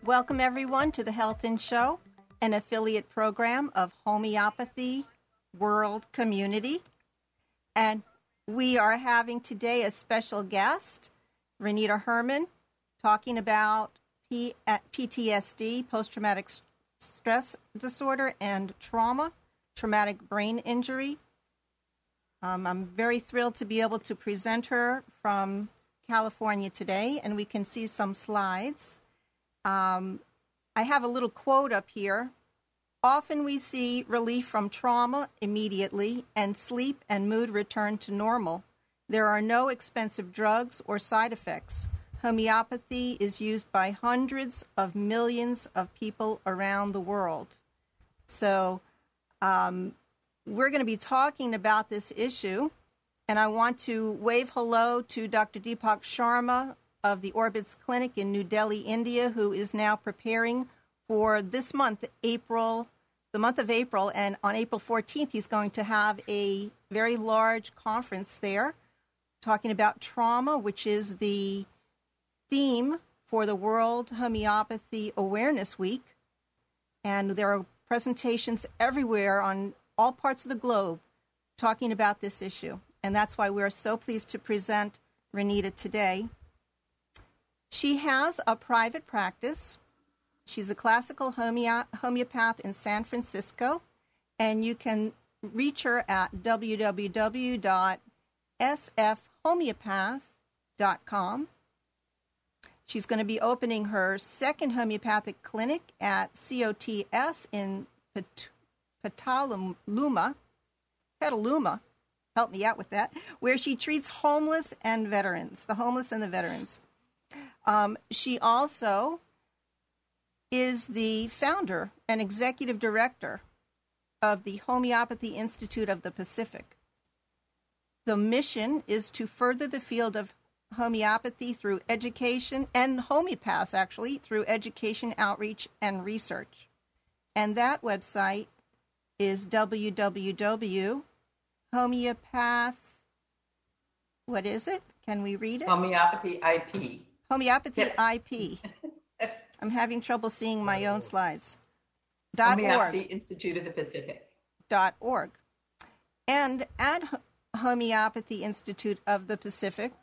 Welcome, everyone, to the Health and Show, an affiliate program of Homeopathy World Community. And we are having today a special guest, Renita Herman, talking about PTSD, post-traumatic stress disorder, and trauma, traumatic brain injury. I'm very thrilled to be able to present her from California today, and we can see some slides. I have a little quote up here. Often we see relief from trauma immediately, and sleep and mood return to normal. There are no expensive drugs or side effects. Homeopathy is used by hundreds of millions of people around the world. So we're going to be talking about this issue, and I want to wave hello to Dr. Deepak Sharma of the Orbits Clinic in New Delhi, India, who is now preparing for this month, the month of April, and on April 14th, he's going to have a very large conference there talking about trauma, which is the theme for the World Homeopathy Awareness Week. And there are presentations everywhere on all parts of the globe talking about this issue. And that's why we're so pleased to present Renita today. She has a private practice. She's a classical homeopath in San Francisco, and you can reach her at www.sfhomeopath.com. She's going to be opening her second homeopathic clinic at COTS in Petaluma, help me out with that, where she treats homeless and veterans, the homeless and the veterans. She also is the founder and executive director of the Homeopathy Institute of the Pacific. The mission is to further the field of homeopathy through education, and homeopaths actually, through education, outreach, and research. And that website is www.homeopath, what is it? Can we read it? Homeopathy IP. Homeopathy IP. I'm having trouble seeing my own slides. Homeopathy Institute of the Pacific. .org. And at Homeopathy Institute of the Pacific,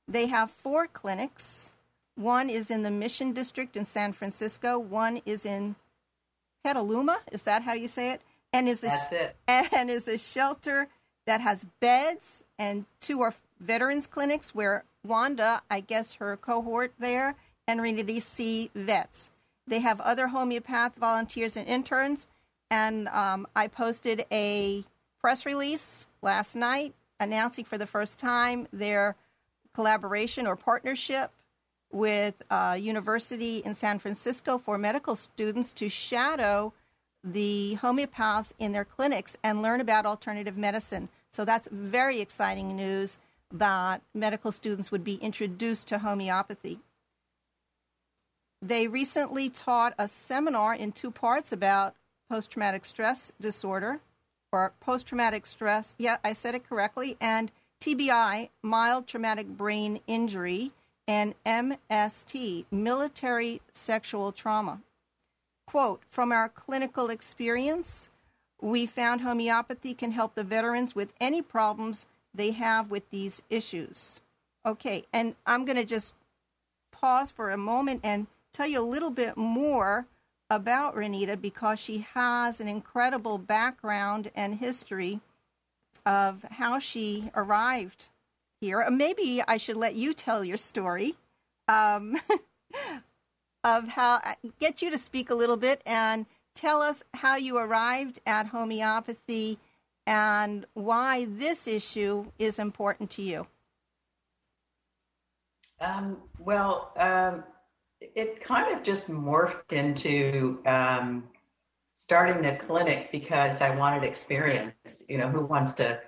they have 4 clinics. One is in the Mission District in San Francisco. One is in Petaluma. Is that how you say it? And is a shelter that has beds, and 2 are veterans clinics where Wanda, I guess her cohort there, and Renita see vets. They have other homeopath volunteers and interns, and I posted a press release last night announcing for the first time their collaboration or partnership with a university in San Francisco for medical students to shadow the homeopaths in their clinics and learn about alternative medicine. So that's very exciting news that medical students would be introduced to homeopathy. They recently taught a seminar in 2 parts about post-traumatic stress disorder, or post-traumatic stress, yeah, I said it correctly, and TBI, mild traumatic brain injury, and MST, military sexual trauma. Quote, from our clinical experience, we found homeopathy can help the veterans with any problems they have with these issues. Okay, and I'm going to just pause for a moment and tell you a little bit more about Renita, because she has an incredible background and history of how she arrived here. Maybe I should let you tell your story of how, get you to speak a little bit and tell us how you arrived at homeopathy and why this issue is important to you. It kind of just morphed into starting a clinic because I wanted experience. Who wants to,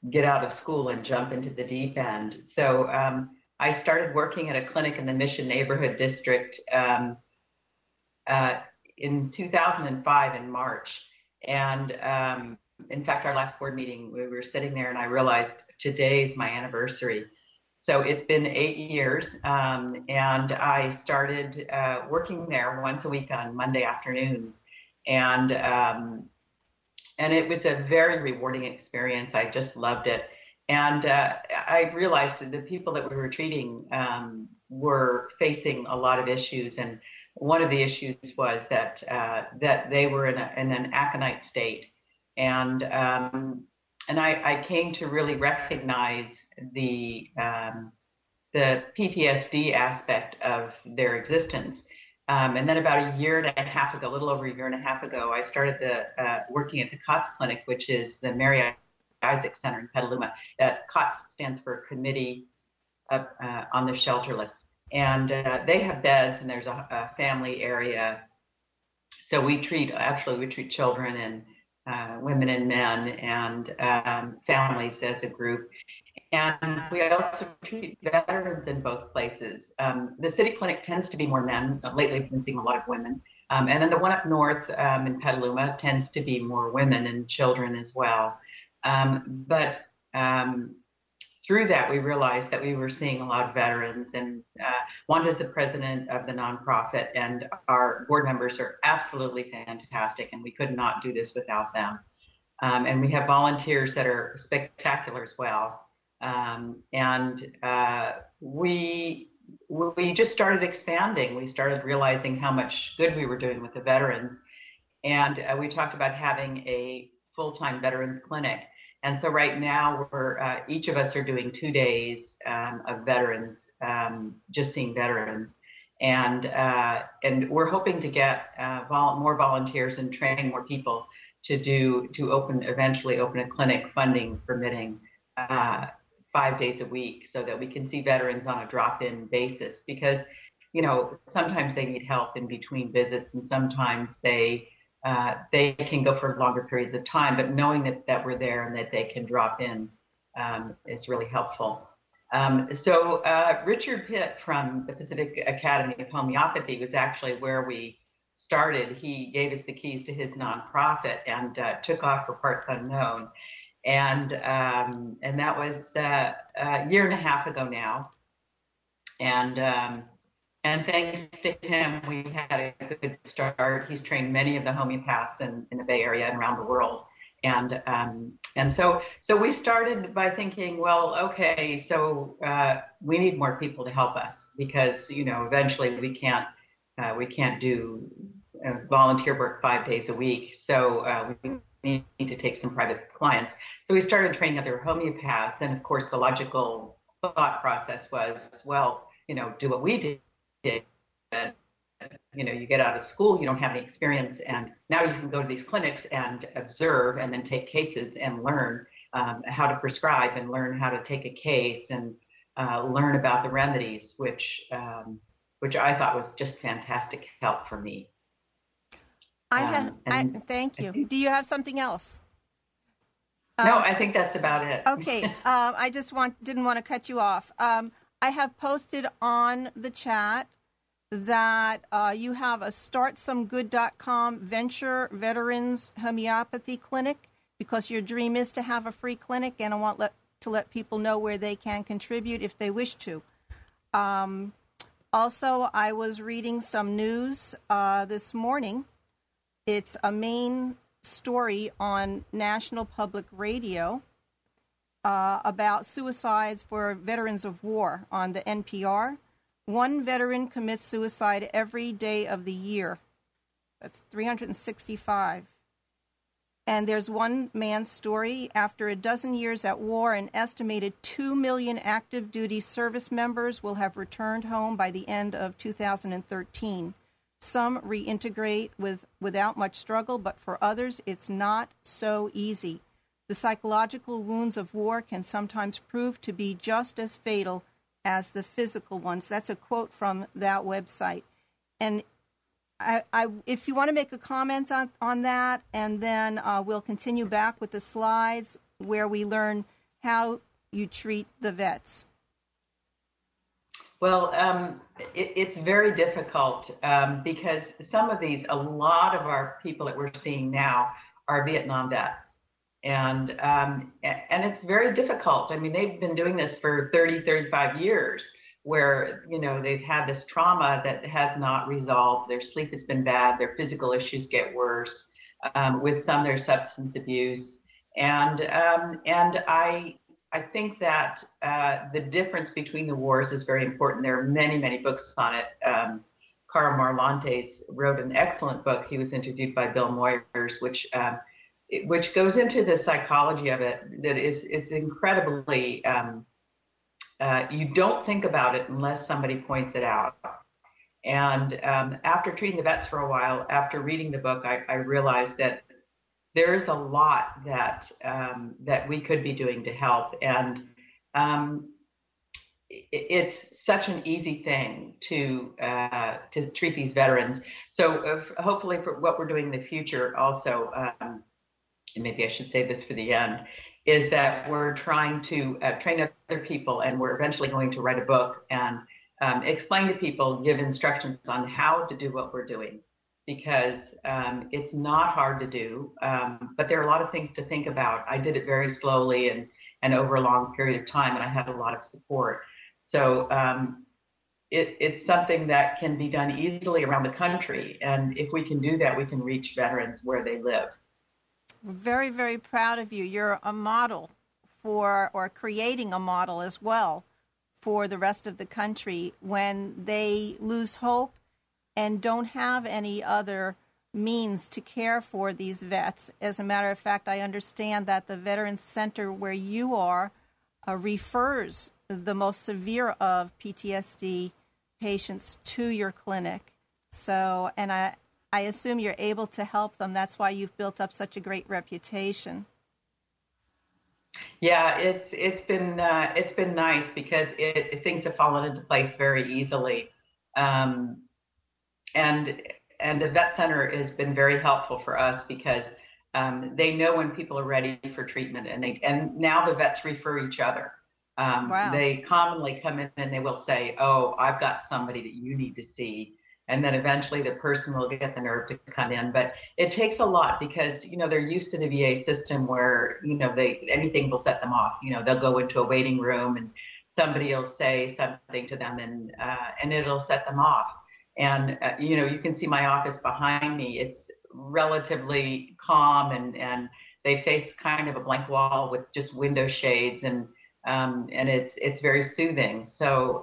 get out of school and jump into the deep end? So I started working at a clinic in the Mission Neighborhood District in 2005 in March. And in fact, our last board meeting, we were sitting there and I realized today is my anniversary. So it's been 8 years, and I started working there once a week on Monday afternoons, and and it was a very rewarding experience. I just loved it, and I realized that the people that we were treating were facing a lot of issues, and one of the issues was that they were in an aconite state, and I came to really recognize the PTSD aspect of their existence. And then about a year and a half ago, a little over a year and a half ago, I started working at the COTS Clinic, which is the Mary Isaac Center in Petaluma. COTS stands for Committee on the Shelterless. And they have beds, and there's a family area. So we treat children and women and men and families as a group. And we also treat veterans in both places. The city clinic tends to be more men. Lately, we've been seeing a lot of women. And then the one up north in Petaluma tends to be more women and children as well. But through that, we realized that we were seeing a lot of veterans. And Wanda's the president of the nonprofit, and our board members are absolutely fantastic, and we could not do this without them. And we have volunteers that are spectacular as well. We just started expanding. We started realizing how much good we were doing with the veterans, and we talked about having a full-time veterans clinic. And so right now, we're each of us are doing 2 days of veterans, just seeing veterans, and we're hoping to get more volunteers and train more people to eventually open a clinic, funding permitting. 5 days a week, so that we can see veterans on a drop-in basis, because sometimes they need help in between visits, and sometimes they can go for longer periods of time, but knowing that we're there and that they can drop in is really helpful. So Richard Pitt from the Pacific Academy of Homeopathy was actually where we started. He gave us the keys to his nonprofit and took off for parts unknown. And that was a year and a half ago now. And thanks to him, we had a good start. He's trained many of the homeopaths in the Bay Area and around the world. And so we started by thinking, well, okay, so we need more people to help us, because eventually we can't do volunteer work 5 days a week. So we need to take some private clients. So we started training other homeopaths, and of course the logical thought process was, well, do what we did. You get out of school, you don't have any experience, and now you can go to these clinics and observe, and then take cases and learn how to prescribe, and learn how to take a case, and learn about the remedies, which I thought was just fantastic help for me. Thank you. Do you have something else? No, I think that's about it. Okay. I just didn't want to cut you off. I have posted on the chat that you have a startsomegood.com venture veterans homeopathy clinic, because your dream is to have a free clinic, and I want to let people know where they can contribute if they wish to. Also, I was reading some news this morning. It's a main story on National Public Radio about suicides for veterans of war on the NPR. One veteran commits suicide every day of the year. That's 365. And there's one man's story. After a dozen years at war, an estimated 2 million active duty service members will have returned home by the end of 2013. Some reintegrate without much struggle, but for others, it's not so easy. The psychological wounds of war can sometimes prove to be just as fatal as the physical ones. That's a quote from that website. And if you want to make a comment on that, and then we'll continue back with the slides where we learn how you treat the vets. Well, it's very difficult because a lot of our people that we're seeing now are Vietnam vets. And it's very difficult. I mean, they've been doing this for 30, 35 years where, they've had this trauma that has not resolved. Their sleep has been bad. Their physical issues get worse. With some, there's substance abuse. And I think that the difference between the wars is very important. There are many, many books on it. Carl Marlantes wrote an excellent book. He was interviewed by Bill Moyers, which goes into the psychology of it. That is incredibly. You don't think about it unless somebody points it out. And after treating the vets for a while, after reading the book, I realized that there's a lot that we could be doing to help. And it's such an easy thing to treat these veterans. So hopefully for what we're doing in the future also, and maybe I should say this for the end, is that we're trying to train other people, and we're eventually going to write a book and explain to people, give instructions on how to do what we're doing, because it's not hard to do, but there are a lot of things to think about. I did it very slowly and over a long period of time, and I had a lot of support. So it's something that can be done easily around the country, and if we can do that, we can reach veterans where they live. We're very, very proud of you. You're a model or creating a model as well for the rest of the country when they lose hope and don't have any other means to care for these vets. As a matter of fact, I understand that the Veterans Center where you are refers the most severe of PTSD patients to your clinic. So, and I assume you're able to help them. That's why you've built up such a great reputation. Yeah, it's been nice because things have fallen into place very easily, and the vet center has been very helpful for us because they know when people are ready for treatment, and now the vets refer each other. Wow. They commonly come in and they will say, "Oh, I've got somebody that you need to see." And then eventually the person will get the nerve to come in. But it takes a lot because, they're used to the VA system where, anything will set them off. They'll go into a waiting room and somebody will say something to them and it'll set them off. And, you can see my office behind me. It's relatively calm and they face kind of a blank wall with just window shades and it's very soothing. So,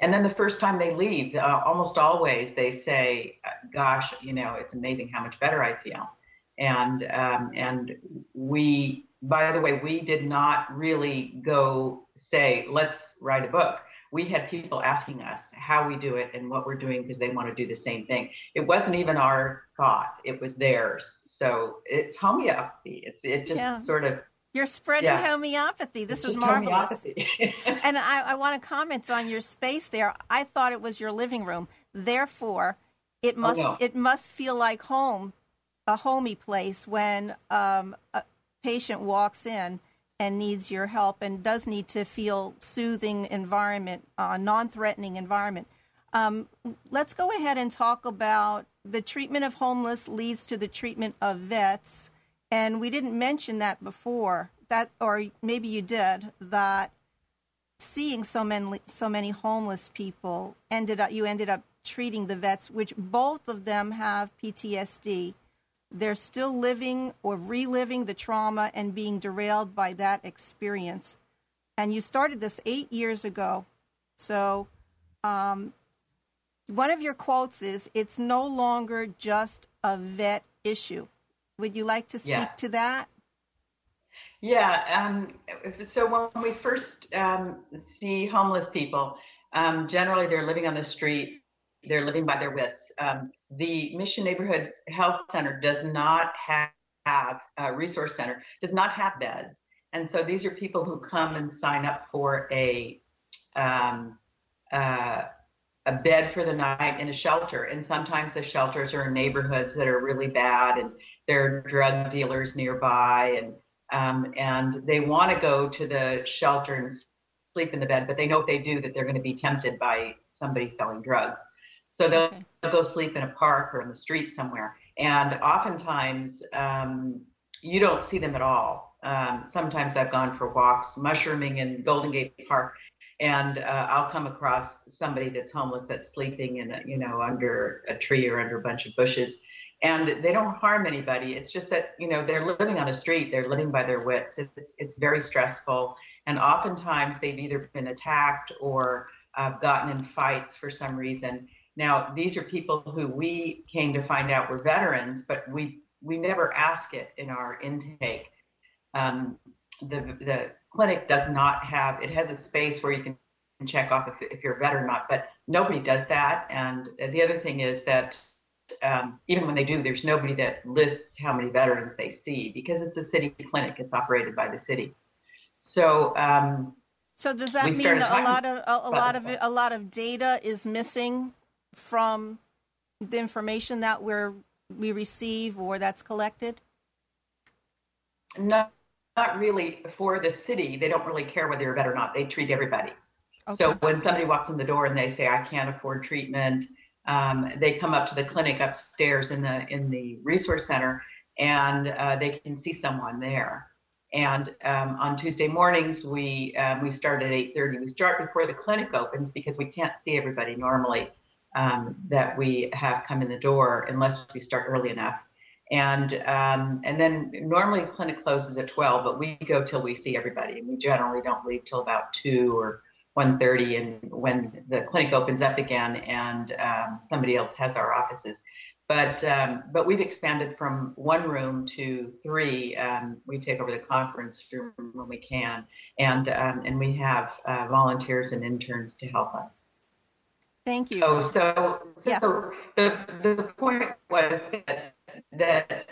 and then the first time they leave, almost always they say, "Gosh, it's amazing how much better I feel." And we, by the way, we did not really go say, "Let's write a book." We had people asking us how we do it and what we're doing because they want to do the same thing. It wasn't even our thought; it was theirs. So it's homeopathy. It just sort of. You're spreading homeopathy. This is marvelous. And I want to comment on your space there. I thought it was your living room. Therefore, it must feel like home, a homey place when a patient walks in and needs your help and does need to feel soothing environment, non-threatening environment. Let's go ahead and talk about the treatment of homeless leads to the treatment of vets. And we didn't mention that before, or maybe you did, that seeing so many homeless people you ended up treating the vets, which both of them have PTSD. They're still living or reliving the trauma and being derailed by that experience. And you started this 8 years ago. So one of your quotes is, "It's no longer just a vet issue." Would you like to speak to that? Yeah. So when we first see homeless people, generally they're living on the street. They're living by their wits. The Mission Neighborhood Health Center does not have a resource center, does not have beds. And so these are people who come and sign up for a bed for the night in a shelter. And sometimes the shelters are in neighborhoods that are really bad and there are drug dealers nearby and they want to go to the shelter and sleep in the bed, but they know if they do that they're going to be tempted by somebody selling drugs. So they'll go sleep in a park or in the street somewhere. And oftentimes you don't see them at all. Sometimes I've gone for walks, mushrooming in Golden Gate Park, and I'll come across somebody that's homeless that's sleeping in under a tree or under a bunch of bushes, and they don't harm anybody. It's just that they're living on the street, they're living by their wits. It's very stressful, and oftentimes they've either been attacked or gotten in fights for some reason. Now, these are people who we came to find out were veterans, but we never ask it in our intake. The clinic does not have, it has a space where you can check off if you're a veteran or not, but nobody does that. And the other thing is that even when they do, there's nobody that lists how many veterans they see because it's a city clinic. It's operated by the city. So, so does that mean a lot of data is missing from the information that we receive or that's collected? Not really. For the city, they don't really care whether you're a vet or not. They treat everybody. Okay. So when somebody walks in the door and they say, I can't afford treatment, they come up to the clinic upstairs in the resource center, and they can see someone there. And on Tuesday mornings, we start at 8:30. We start before the clinic opens because we can't see everybody normally that we have come in the door unless we start early enough. And then normally the clinic closes at 12, but we go till we see everybody. And we generally don't leave till about 2 or 1:30, and when the clinic opens up again and somebody else has our offices. But we've expanded from 1 room to 3. We take over the conference room when we can, and we have volunteers and interns to help us. Thank you. So the point was that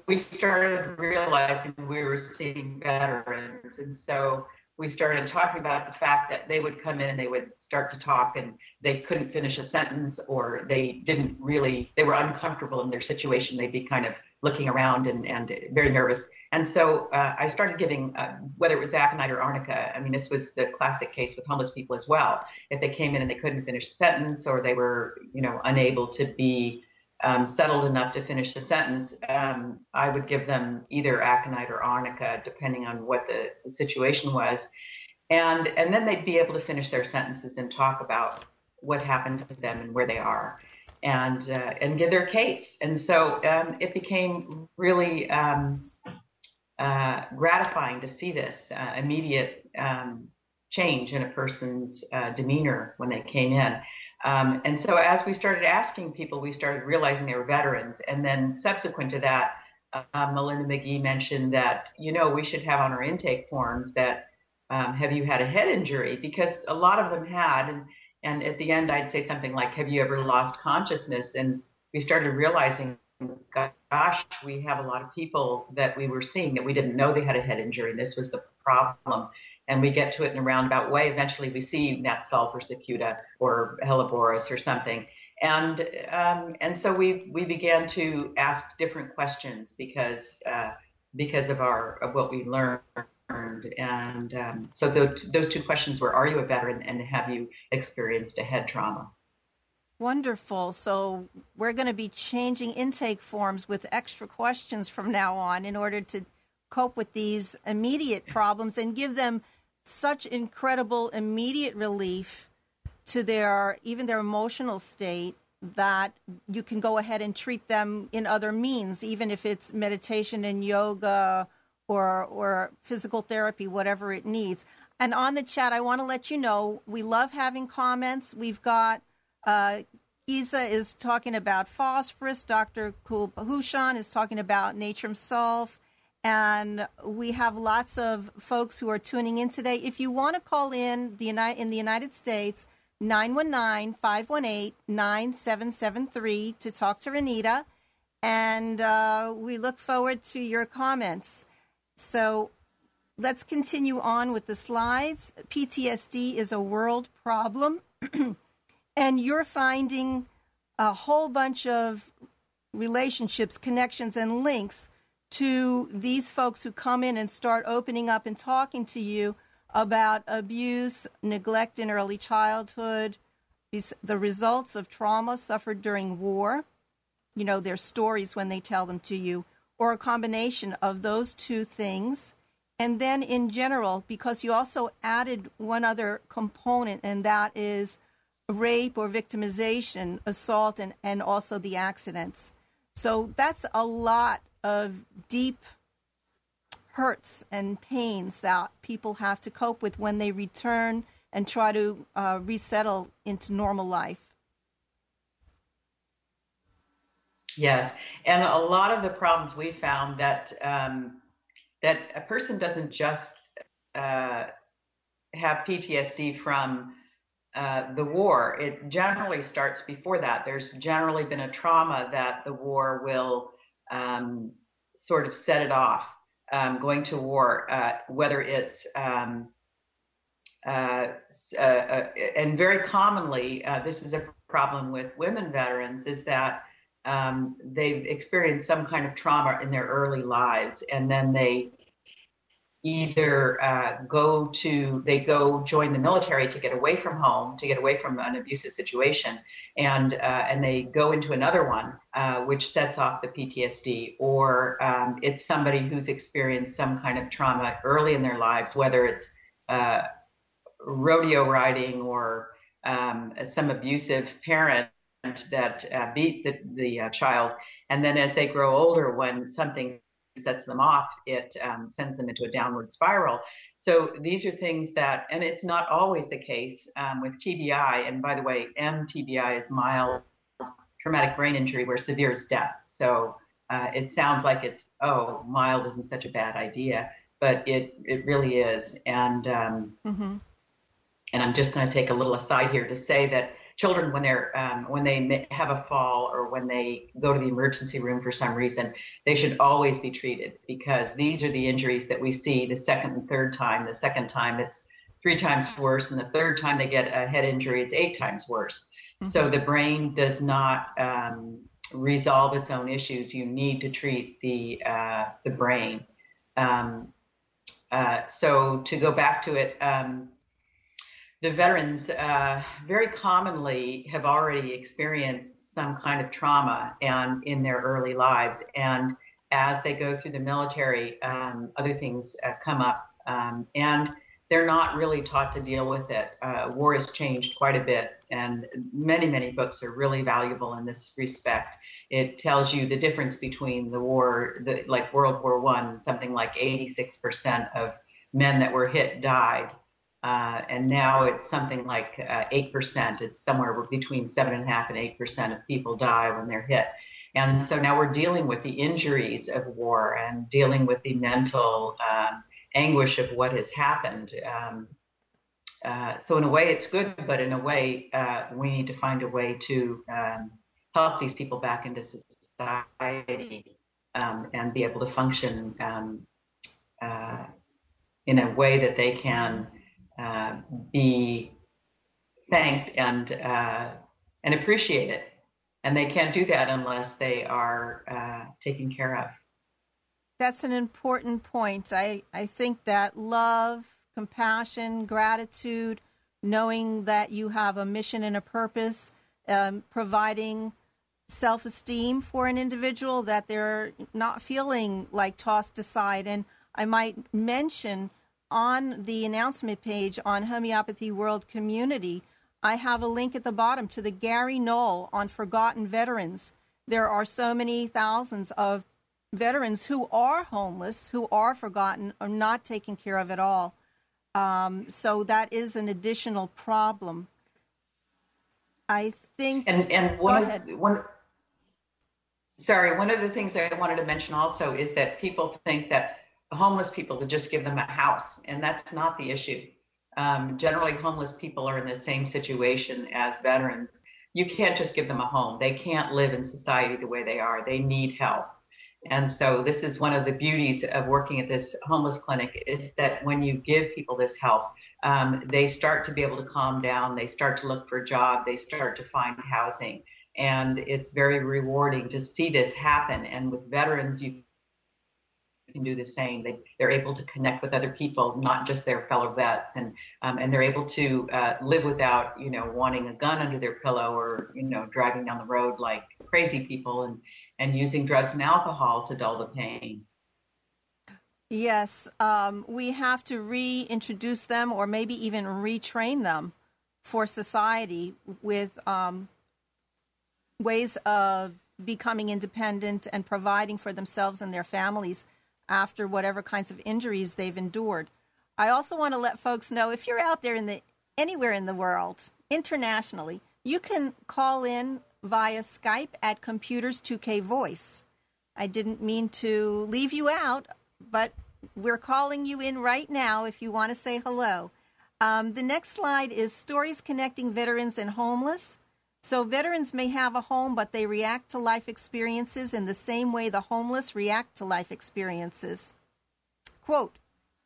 we started realizing we were seeing veterans, and so we started talking about the fact that they would come in and they would start to talk and they couldn't finish a sentence, or they were uncomfortable in their situation. They'd be kind of looking around and very nervous. And so I started giving, whether it was aconite or arnica, I mean, this was the classic case with homeless people as well. If they came in and they couldn't finish a sentence, or they were, unable to be settled enough to finish the sentence, I would give them either aconite or arnica, depending on what the situation was. And then they'd be able to finish their sentences and talk about what happened to them and where they are, and give their case. And so it became really gratifying to see this immediate change in a person's demeanor when they came in. And so as we started asking people, we started realizing they were veterans. And then subsequent to that, Melinda McGee mentioned that, we should have on our intake forms that, have you had a head injury? Because a lot of them had. And at the end, I'd say something like, have you ever lost consciousness? And we started realizing, gosh, we have a lot of people that we were seeing that we didn't know they had a head injury. And this was the problem. And we get to it in a roundabout way. Eventually, we see Natsal persecuta or Helleborus or something, and so we began to ask different questions because of what we learned. And so those 2 questions were: are you a veteran, and have you experienced a head trauma? Wonderful. So we're going to be changing intake forms with extra questions from now on in order to cope with these immediate problems and give them such incredible immediate relief to their emotional state that you can go ahead and treat them in other means, even if it's meditation and yoga or physical therapy, whatever it needs. And on the chat, I want to let you know, we love having comments. We've got Isa is talking about phosphorus. Dr. Kulbhushan is talking about natrum sulf. And we have lots of folks who are tuning in today. If you want to call in the United States, 919-518-9773 to talk to Renita. And we look forward to your comments. So let's continue on with the slides. PTSD is a world problem. And you're finding a whole bunch of relationships, connections, and links to these folks who come in and start opening up and talking to you about abuse, neglect in early childhood, the results of trauma suffered during war, their stories when they tell them to you, or a combination of those two things. And then in general, because you also added one other component, and that is rape or victimization, assault, and also the accidents. So that's a lot of deep hurts and pains that people have to cope with when they return and try to resettle into normal life. Yes, and a lot of the problems we found that that a person doesn't just have PTSD from the war. It generally starts before that. There's generally been a trauma that the war will sort of set it off. Going to war, whether it's and very commonly, this is a problem with women veterans, is that they've experienced some kind of trauma in their early lives, and then they either go join the military to get away from home, to get away from an abusive situation, and they go into another one, which sets off the PTSD, or it's somebody who's experienced some kind of trauma early in their lives, whether it's rodeo riding or some abusive parent that beat the child, and then as they grow older, when something sets them off, it sends them into a downward spiral. So these are things that, and it's not always the case with TBI. And by the way, MTBI is mild traumatic brain injury, where severe is death. So it sounds like it's, oh, mild isn't such a bad idea, but it really is. And and I'm just going to take a little aside here to say that children, when they have a fall or when they go to the emergency room for some reason, they should always be treated, because these are the injuries that we see the second and third time. The second time it's 3 times worse, and the third time they get a head injury, it's 8 times worse. So the brain does not resolve its own issues. You need to treat the brain. So to go back to it, the veterans very commonly have already experienced some kind of trauma and in their early lives. And as they go through the military, other things come up, and they're not really taught to deal with it. War has changed quite a bit, and many, many books are really valuable in this respect. It tells you the difference between the war, like World War I, something like 86% of men that were hit died. And now it's something like 8%. It's somewhere between 7.5% and 8% of people die when they're hit. And so now we're dealing with the injuries of war and dealing with the mental anguish of what has happened. So in a way it's good, but in a way we need to find a way to help these people back into society and be able to function in a way that they can be thanked and appreciated. And they can't do that unless they are taken care of. That's an important point. I think that love, compassion, gratitude, knowing that you have a mission and a purpose, providing self-esteem for an individual, that they're not feeling like tossed aside. And I might mention, on the announcement page on Homeopathy World Community, I have a link at the bottom to the Gary Knoll on Forgotten Veterans. There are so many thousands of veterans who are homeless, who are forgotten, or not taken care of at all. So that is an additional problem. I think. And one of the things I wanted to mention also is that people think that homeless people would just give them a house, and that's not the issue. Generally, homeless people are in the same situation as veterans. You can't just give them a home. They can't live in society the way they are. They need help. And so this is one of the beauties of working at this homeless clinic, is that when you give people this help, they start to be able to calm down. They start to look for a job. They start to find housing. And it's very rewarding to see this happen. And with veterans, you can do the same. They're able to connect with other people, not just their fellow vets, and they're able to live without, wanting a gun under their pillow or, driving down the road like crazy people, and using drugs and alcohol to dull the pain. Yes, we have to reintroduce them or maybe even retrain them for society with ways of becoming independent and providing for themselves and their families after whatever kinds of injuries they've endured. I also want to let folks know, if you're out there anywhere in the world, internationally, you can call in via Skype at Computers 2K Voice. I didn't mean to leave you out, but we're calling you in right now if you want to say hello. The next slide is stories connecting veterans and homeless. So veterans may have a home, but they react to life experiences in the same way the homeless react to life experiences. Quote,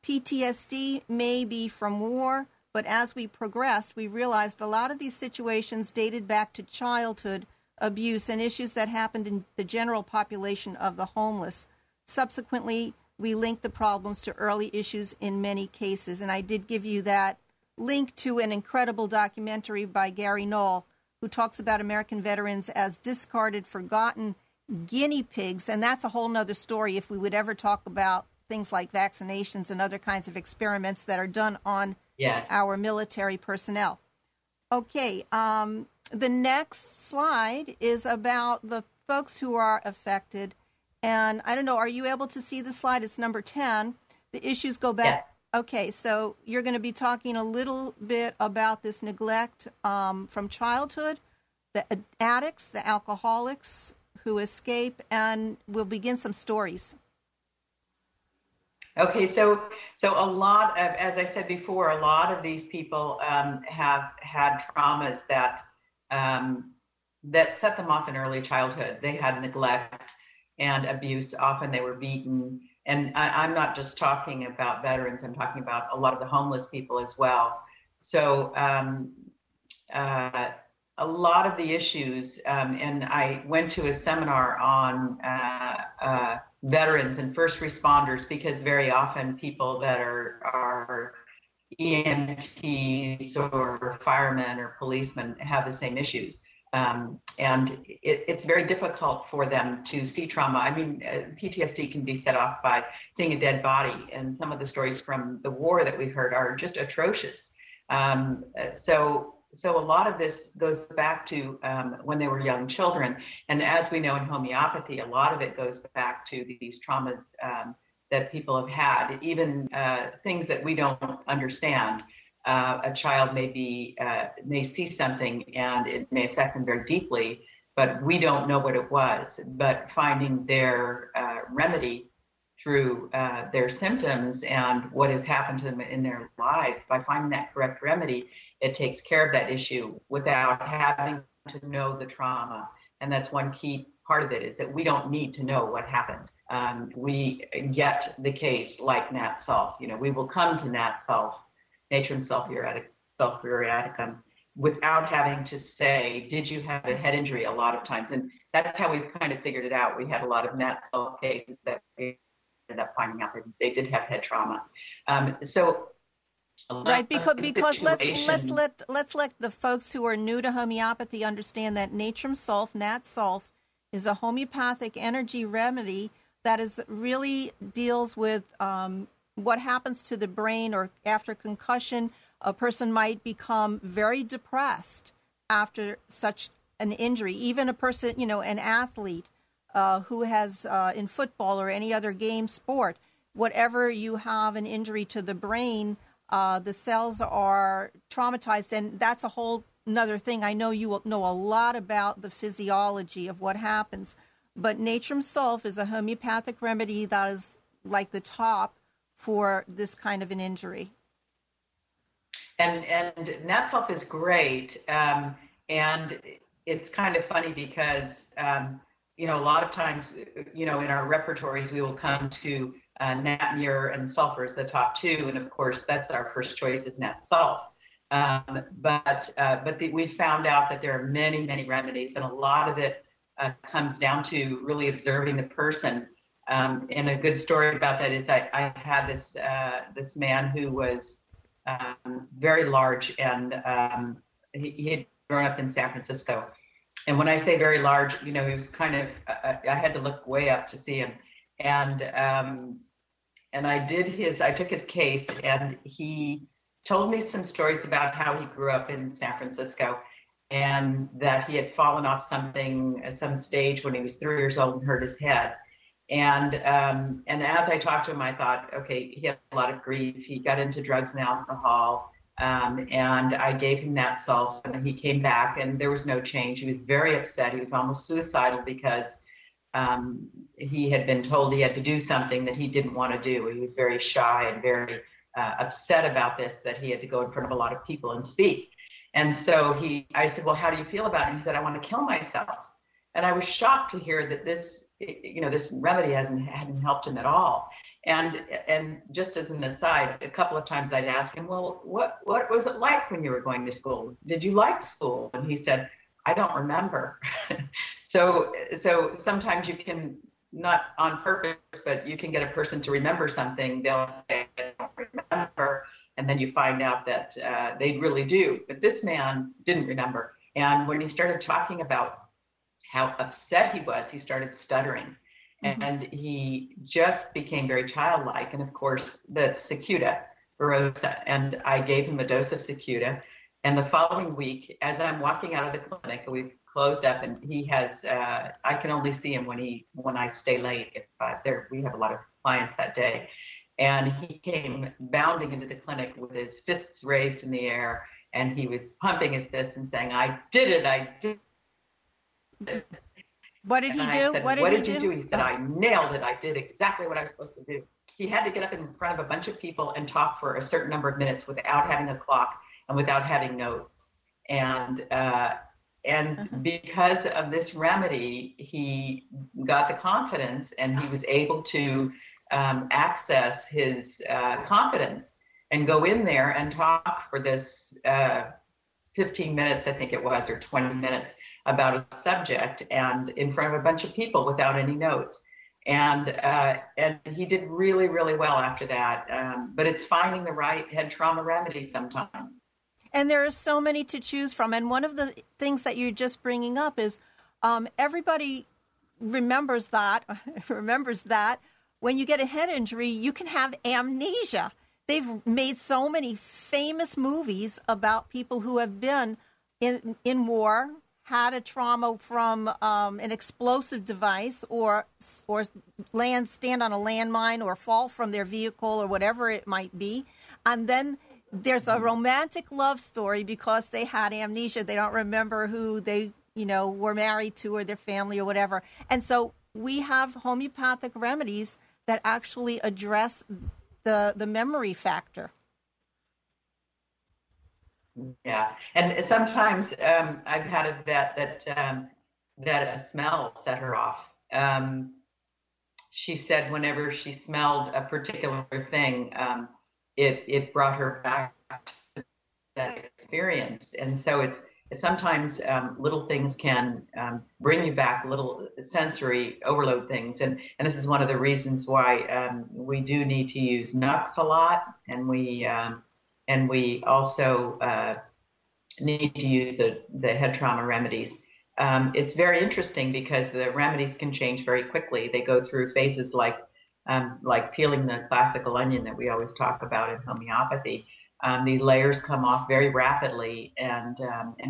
PTSD may be from war, but as we progressed, we realized a lot of these situations dated back to childhood abuse and issues that happened in the general population of the homeless. Subsequently, we linked the problems to early issues in many cases. And I did give you that link to an incredible documentary by Gary Knoll, who talks about American veterans as discarded, forgotten guinea pigs. And that's a whole nother story if we would ever talk about things like vaccinations and other kinds of experiments that are done on our military personnel. Okay, the next slide is about the folks who are affected. And I don't know, are you able to see the slide? It's number 10. The issues go back. Yes. Okay, so you're going to be talking a little bit about this neglect from childhood, the addicts, the alcoholics who escape, and we'll begin some stories. Okay, so a lot of, as I said before, a lot of these people have had traumas that set them off in early childhood. They had neglect and abuse. Often they were beaten. And I'm not just talking about veterans, I'm talking about a lot of the homeless people as well. So a lot of the issues, and I went to a seminar on veterans and first responders, because very often people that are EMTs or firemen or policemen have the same issues. And it's very difficult for them to see trauma. I mean, PTSD can be set off by seeing a dead body, and some of the stories from the war that we've heard are just atrocious. So a lot of this goes back to when they were young children. And as we know in homeopathy, a lot of it goes back to these traumas that people have had, even things that we don't understand. A child may see something and it may affect them very deeply, but we don't know what it was. But finding their remedy through their symptoms and what has happened to them in their lives, by finding that correct remedy, it takes care of that issue without having to know the trauma. And that's one key part of it, is that we don't need to know what happened. We get the case like Nat Sulf. You know, we will come to Nat Sulf, Natrum sulfuriaticum, without having to say, did you have a head injury, a lot of times. And that's how we've kind of figured it out. We had a lot of Nat Sulf cases that we ended up finding out that they did have head trauma. Right, because let's let the folks who are new to homeopathy understand that Natrum Sulf, Nat Sulf, is a homeopathic energy remedy that is really deals with what happens to the brain, or after concussion. A person might become very depressed after such an injury. Even a person, an athlete who has in football or any other game sport, whatever you have an injury to the brain, the cells are traumatized, and that's a whole another thing. I know you know a lot about the physiology of what happens, but Natrum Sulf is a homeopathic remedy that is like the top for this kind of an injury. And Nat Sulf is great, and it's kind of funny because a lot of times, in our repertories we will come to Nat Mur and sulfur as the top two, and of course that's our first choice is Nat Sulf. But we've found out that there are many remedies, and a lot of it comes down to really observing the person. And a good story about that is I had this man who was very large, and he had grown up in San Francisco, And when I say very large, he was kind of, I had to look way up to see him. And, I took his case, and he told me some stories about how he grew up in San Francisco, and that he had fallen off something at some stage when he was 3 years old and hurt his head. And as I talked to him, I thought, okay, he had a lot of grief. He got into drugs and alcohol. And I gave him that salt, and he came back, and there was no change. He was very upset. He was almost suicidal because he had been told he had to do something that he didn't want to do. He was very shy and very upset about this, that he had to go in front of a lot of people and speak. And so I said, well, how do you feel about it? He said, I want to kill myself. And I was shocked to hear that this remedy hadn't helped him at all. And just as an aside, a couple of times I'd ask him, well, what was it like when you were going to school? Did you like school? And he said, I don't remember. So sometimes you can, not on purpose, but you can get a person to remember something. They'll say, I don't remember. And then you find out that they really do. But this man didn't remember. And when he started talking about how upset he was, he started stuttering. Mm-hmm. And he just became very childlike. And of course, that's Cicuta verosa. And I gave him a dose of Cicuta. And the following week, as I'm walking out of the clinic, we've closed up, and he has, I can only see him when I stay late. We have a lot of clients that day. And he came bounding into the clinic with his fists raised in the air, and he was pumping his fists and saying, I did it, I did it. What did he do? Said, what did you do? He said, I nailed it. I did exactly what I was supposed to do. He had to get up in front of a bunch of people and talk for a certain number of minutes without having a clock and without having notes. And because of this remedy, he got the confidence, and he was able to access his confidence and go in there and talk for this 15 minutes, I think it was, or 20 minutes, about a subject, and in front of a bunch of people without any notes. And he did really, really well after that. But it's finding the right head trauma remedy sometimes. And there are so many to choose from. And one of the things that you're just bringing up is everybody remembers that when you get a head injury, you can have amnesia. They've made so many famous movies about people who have been in war, had a trauma from an explosive device, or stand on a landmine, or fall from their vehicle, or whatever it might be. And then there's a romantic love story because they had amnesia. They don't remember who they, were married to, or their family, or whatever. And so we have homeopathic remedies that actually address the memory factor. Yeah, and sometimes I've had a vet that a smell set her off. She said whenever she smelled a particular thing, it brought her back to that experience. And so it's sometimes little things can bring you back, little sensory overload things. And this is one of the reasons why we do need to use Nux a lot, and we also need to use the head trauma remedies. It's very interesting because the remedies can change very quickly. They go through phases like peeling the classical onion that we always talk about in homeopathy. These layers come off very rapidly, and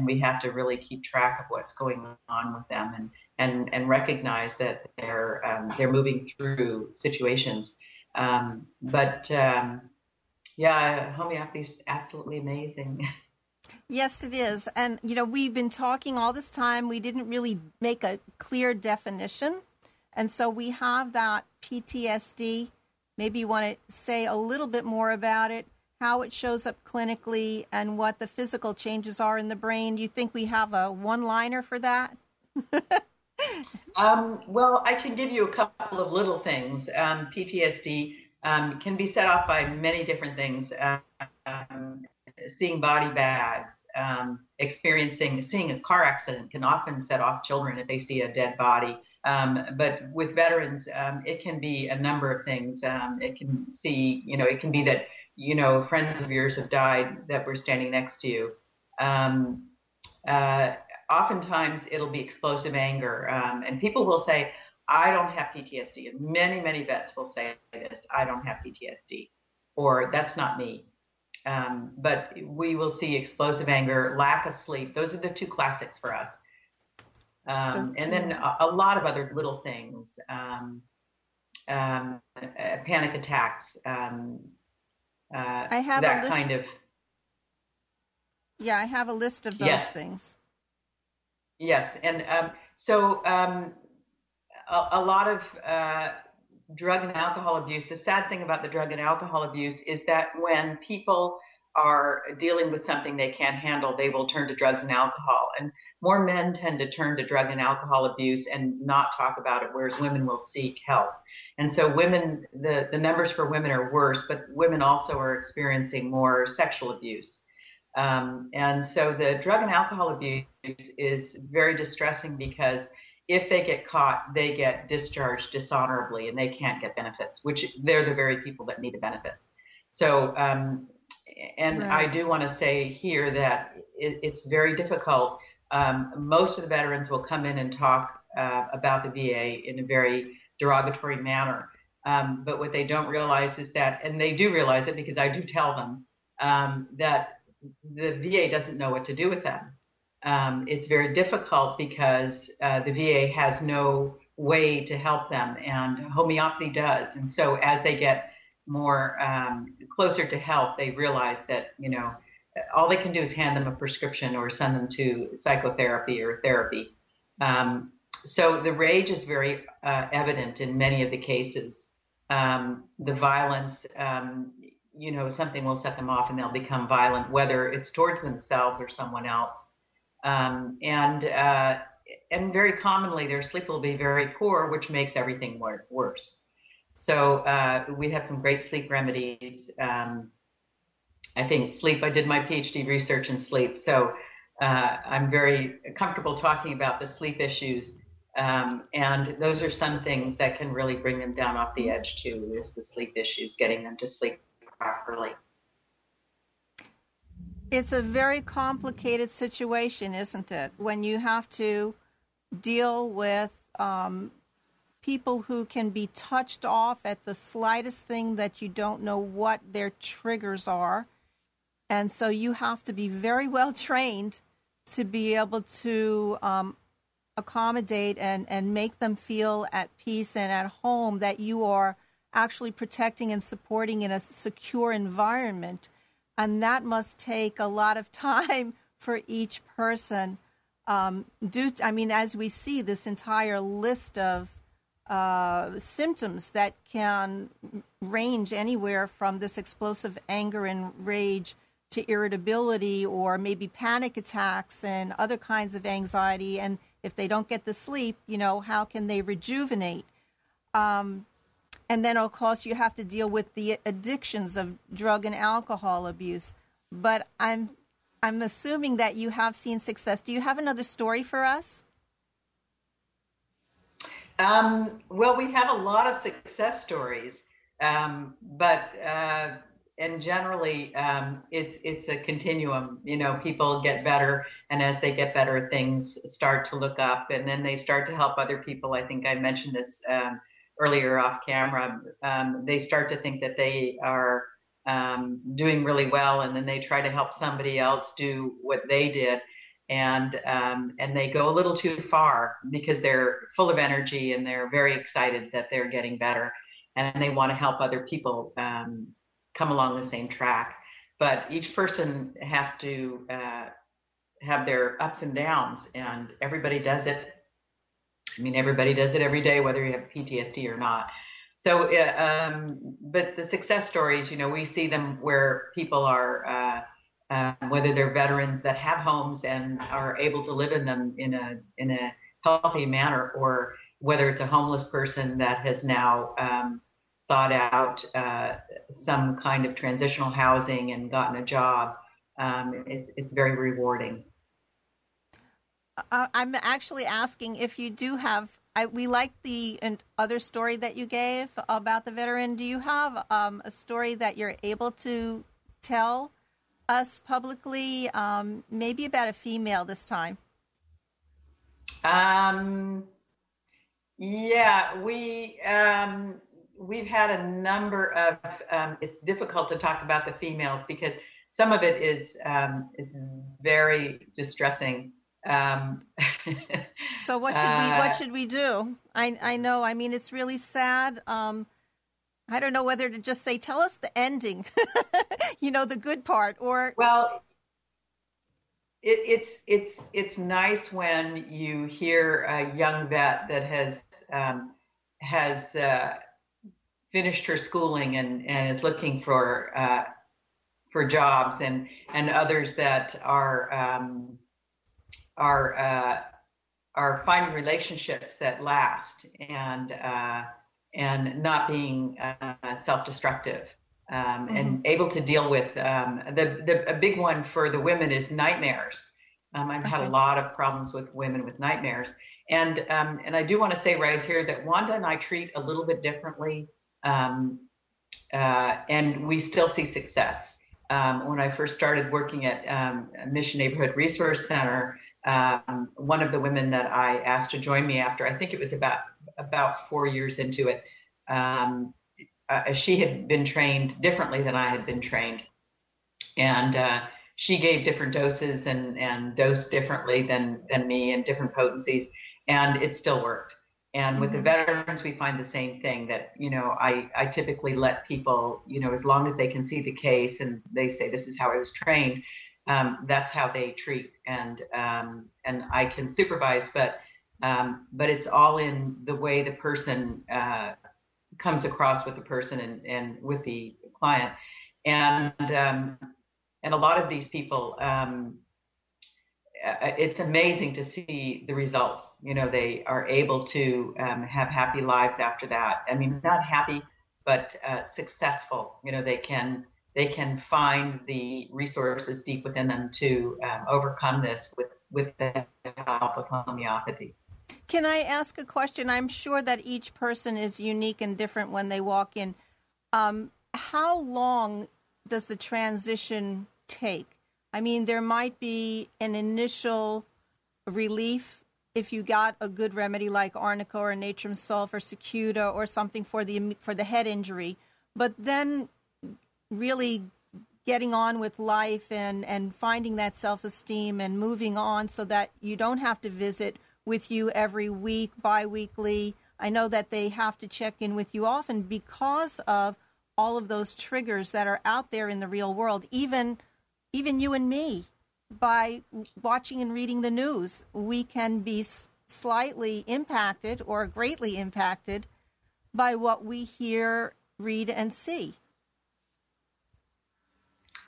we have to really keep track of what's going on with them, and recognize that they're moving through situations. Yeah, homeopathy is absolutely amazing. Yes, it is. And, we've been talking all this time. We didn't really make a clear definition. And so we have that PTSD. Maybe you want to say a little bit more about it, how it shows up clinically, and what the physical changes are in the brain. Do you think we have a one-liner for that? Well, I can give you a couple of little things. PTSD can be set off by many different things. Seeing body bags, seeing a car accident can often set off children if they see a dead body. But with veterans, it can be a number of things. It can be that, friends of yours have died that were standing next to you. oftentimes it'll be explosive anger. And people will say, I don't have PTSD. And many, many vets will say this, I don't have PTSD, or that's not me. But we will see explosive anger, lack of sleep. Those are the two classics for us. And then a lot of other little things, panic attacks, I have that a list, kind of. Yeah, I have a list of those things. Yes. And so a lot of drug and alcohol abuse. The sad thing about the drug and alcohol abuse is that when people are dealing with something they can't handle, they will turn to drugs and alcohol. And more men tend to turn to drug and alcohol abuse and not talk about it, whereas women will seek help. And so women, the numbers for women are worse, but women also are experiencing more sexual abuse. And so the drug and alcohol abuse is very distressing because if they get caught, they get discharged dishonorably and they can't get benefits, which they're the very people that need the benefits. So, and right. I do want to say here that it's very difficult. Most of the veterans will come in and talk about the VA in a very derogatory manner. But what they don't realize is that, and they do realize it because I do tell them, that the VA doesn't know what to do with them. It's very difficult because the VA has no way to help them, and homeopathy does. And so as they get more closer to health, they realize that, all they can do is hand them a prescription or send them to psychotherapy or therapy. So the rage is very evident in many of the cases. The violence, something will set them off and they'll become violent, whether it's towards themselves or someone else. And very commonly their sleep will be very poor, which makes everything worse. So we have some great sleep remedies. I think sleep, I did my PhD research in sleep, so I'm very comfortable talking about the sleep issues. And those are some things that can really bring them down off the edge too, is the sleep issues, getting them to sleep properly. It's a very complicated situation, isn't it? When you have to deal with people who can be touched off at the slightest thing that you don't know what their triggers are. And so you have to be very well trained to be able to accommodate and make them feel at peace and at home, that you are actually protecting and supporting in a secure environment. And that must take a lot of time for each person. As we see this entire list of symptoms that can range anywhere from this explosive anger and rage to irritability, or maybe panic attacks and other kinds of anxiety. And if they don't get the sleep, how can they rejuvenate? And then, of course, you have to deal with the addictions of drug and alcohol abuse. But I'm assuming that you have seen success. Do you have another story for us? Well, we have a lot of success stories, but generally it's a continuum. People get better, and as they get better, things start to look up, and then they start to help other people. I think I mentioned this earlier off camera. They start to think that they are doing really well, and then they try to help somebody else do what they did. And they go a little too far because they're full of energy and they're very excited that they're getting better, and they want to help other people come along the same track. But each person has to have their ups and downs, and everybody does it. Everybody does it every day, whether you have PTSD or not. So, but the success stories, we see them where people are, whether they're veterans that have homes and are able to live in them in a healthy manner, or whether it's a homeless person that has now sought out some kind of transitional housing and gotten a job. It's very rewarding. I'm actually asking if you do have. We like the other story that you gave about the veteran. Do you have a story that you're able to tell us publicly, maybe about a female this time? Um, yeah, we've had a number of. It's difficult to talk about the females because some of it is very distressing. Um, So what uh, should we do? I know. I mean, it's really sad. I don't know whether to just say, tell us the ending, the good part, or well, it's nice when you hear a young vet that has finished her schooling and is looking for jobs, and others that are are finding relationships that last and not being self-destructive. Mhm. And able to deal with a big one for the women is nightmares. I've had a Okay. lot of problems with women with nightmares, and I do want to say right here that Wanda and I treat a little bit differently, and we still see success. When I first started working at Mission Neighborhood Resource Center, one of the women that I asked to join me after, I think it was about 4 years into it, she had been trained differently than I had been trained, and she gave different doses and dosed differently than me and different potencies, and it still worked. And with the Mhm. veterans, we find the same thing that, I typically let people, as long as they can see the case and they say, this is how I was trained, that's how they treat. And I can supervise, but it's all in the way the person comes across with the person and with the client. And a lot of these people, it's amazing to see the results. They are able to have happy lives after that. I mean, not happy, but successful. They can find the resources deep within them to overcome this with the help of homeopathy. Can I ask a question? I'm sure that each person is unique and different when they walk in. How long does the transition take? I mean, there might be an initial relief if you got a good remedy like arnica or natrum sulf or cicuta or something for the head injury, but then really getting on with life and finding that self-esteem and moving on so that you don't have to visit with you every week, bi-weekly. I know that they have to check in with you often because of all of those triggers that are out there in the real world. Even you and me, by watching and reading the news, we can be slightly impacted or greatly impacted by what we hear, read, and see.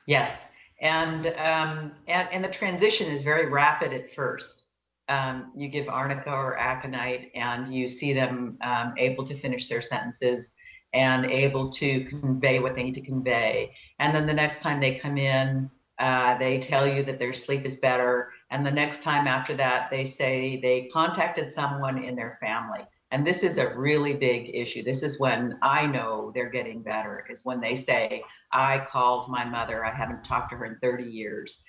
Yes, and the transition is very rapid at first. You give arnica or aconite, and you see them able to finish their sentences and able to convey what they need to convey. And then the next time they come in, they tell you that their sleep is better. And the next time after that, they say they contacted someone in their family. And this is a really big issue. This is when I know they're getting better, is when they say, I called my mother. I haven't talked to her in 30 years.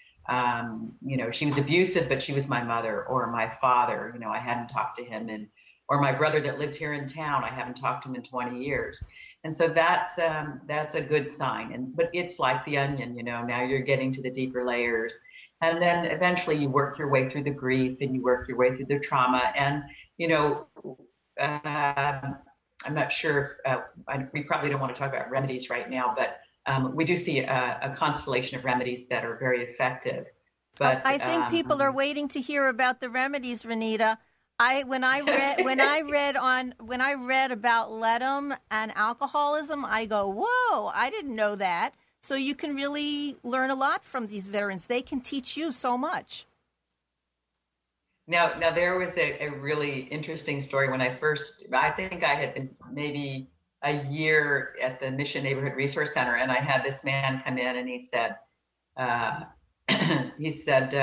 She was abusive, but she was my mother. Or my father, I hadn't talked to him. Or my brother that lives here in town, I haven't talked to him in 20 years. And so that's a good sign. But it's like the onion, now you're getting to the deeper layers. And then eventually you work your way through the grief and you work your way through the trauma. And, I'm not sure if we probably don't want to talk about remedies right now, but we do see a constellation of remedies that are very effective. Oh, But I think people are waiting to hear about the remedies, Renita. When I read about Ledum and alcoholism, I go, whoa, I didn't know that. So you can really learn a lot from these veterans. They can teach you so much. now there was a really interesting story when I think I had been maybe a year at the Mission Neighborhood Resource Center, and I had this man come in and he said, uh, he said,